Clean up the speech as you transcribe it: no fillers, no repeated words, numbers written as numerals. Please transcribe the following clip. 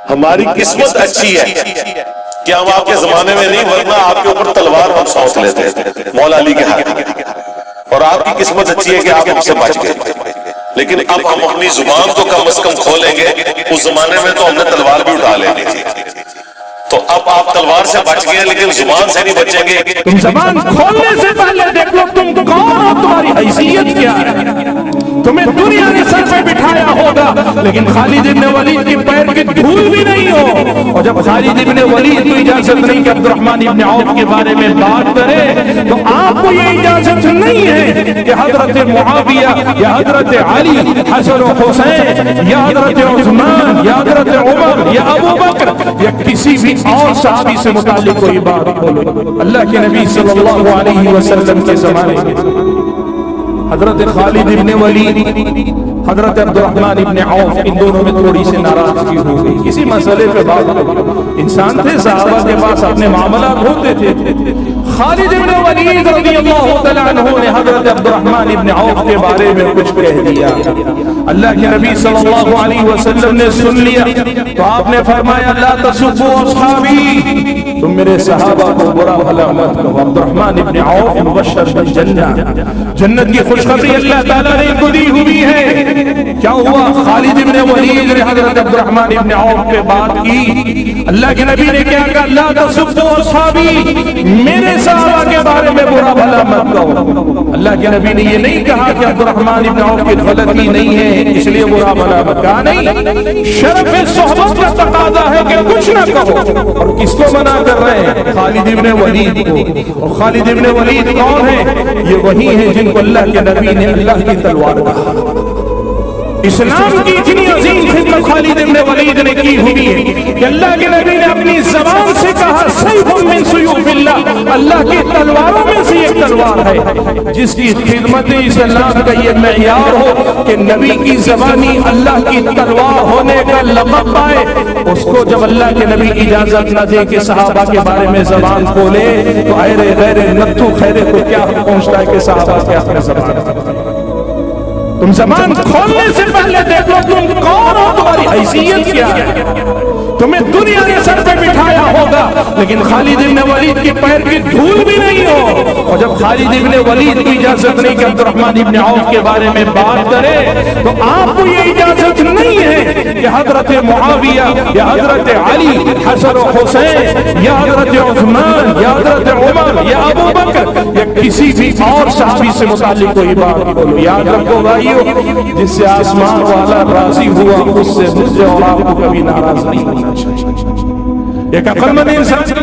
ہماری قسمت اچھی ہے کہ ہم آپ کے زمانے میں نہیں، ورنہ آپ کے اوپر تلوار ہم سونپ لیتے ہیں مولا علی کے ہاتھ، اور آپ کی قسمت اچھی ہے کہ آپ ہم سے بچ گئے۔ لیکن اب ہم اپنی زبان کو کم از کم کھولیں گے، اس زمانے میں تو ہم نے تلوار بھی اٹھا لینی تھی، تو اب آپ تلوار سے بچ گئے لیکن زبان سے نہیں بچیں گے۔ تم زبان کھولنے سے پہلے دیکھ لو تم کون ہو، تمہاری حیثیت کیا ہے۔ تمہیں دنیا کے سر پہ بٹھایا ہوگا لیکن خالد ابن ولید کی پیر کی دھول بھی نہیں ہو، اور جب خالد ابن ولید کو اجازت نہیں کہ عبد الرحمن ابن عوف کے بارے میں بات کرے تو آپ کو یہ اجازت نہیں ہے کہ حضرت معاویہ یا حضرت علی، حسن و حسین یا حضرت عثمان یا حضرت عمر یا ابو بکر یا کسی بھی اور صحابی سے متعلق کوئی بات کھولو۔ اللہ کے نبی صلی اللہ علیہ وسلم کے زمانے میں حضرت خالد ابن ولید، حضرت عبد الرحمن ابن عوف، ان دونوں میں تھوڑی سی ناراضگی ہو گئی کسی مسئلے پہ بات ہو۔ انسان تھے، صحابہ کے پاس اپنے معاملات ہوتے تھے۔ خالد ابن ولید رضی اللہ تعالیٰ عنہ نے حضرت عبد الرحمن ابن عوف کے بارے میں کچھ کہہ دیا، اللہ کے نبی صلی اللہ علیہ وسلم نے سن لیا تو آپ نے فرمایا لا تسبوا اصحابی، تم میرے صحابہ کو برا بھلا مت کہو۔ عبد الرحمن ابن عوف مبشر بالجنہ، جنت کی خوشخبری اللہ تعالیٰ نے ان کو دی ہوئی ہے۔ کیا ہوا؟ خالد ابن ولید نے حضرت عبد الرحمن ابن عوف پہ بات کی، اللہ کے نبی نے کیا کہا لا تسبوا اصحابی، میرے صحابہ کے بارے میں برا بھلا مت کہو۔ اللہ کے نبی نے یہ نہیں کہا کہ عبد الرحمن ابن عوف کی غلطی نہیں ہے اس لیے برا بھلا مت کہا، نہیں، شرف صحبت کا تقاضا ہے کہ کچھ نہ کہو۔ اور کس کو منع کر رہے ہیں؟ خالد ابن ولید کو۔ اور خالد ابن ولید کون ہے؟ یہ وہی ہیں جن کو اللہ کے نبی نے اللہ کی تلوار کہا۔ اسلام کی اتنی عظیم خدمت خالد ابن ولید نے کی ہوئی ہے کہ اللہ کے نبی نے اپنی زبان سے کہا سیف من سیوف اللہ، اللہ کی تلواروں میں سے ایک تلوار ہے۔ جس کی خدمت اسلام کا یہ معیار ہو کہ نبی کی زبانی اللہ کی تلوار ہونے کا لقب پائے، اس کو جب اللہ کے نبی اجازت نہ دے کہ صحابہ کے بارے میں زبان کھولے تو ایرے غیر نتھو خیرے کو کیا پہنچتا ہے کہ صحابہ کے اپنے زبان۔ تم زبان کھولنے سے پہلے دیکھ لو تم کون ہو، تمہاری حیثیت کیا ہے۔ تمہیں دنیا کے سر پہ بٹھایا ہوگا لیکن خالد ابن ولید کی پیر کی دھول بھی نہیں ہو، اور جب خالد ابن ولید کی اجازت نہیں کہ عبد الرحمن ابن عوف کے بارے میں بات کرے تو آپ کو یہ اجازت نہیں ہے کہ حضرت معاویہ یا حضرت علی، حسن و حسین یا حضرت عثمان یا حضرت عمر یا ابو بکر یا کسی بھی اور صحابی سے متعلق کوئی بات بولو۔ یاد رکھو بھائیو، جس سے آسمان والا راضی ہوا اس سے مجھے اور آپ کو کبھی ناراض نہیں ہونا چاہیے۔ ایک عقل مند انسان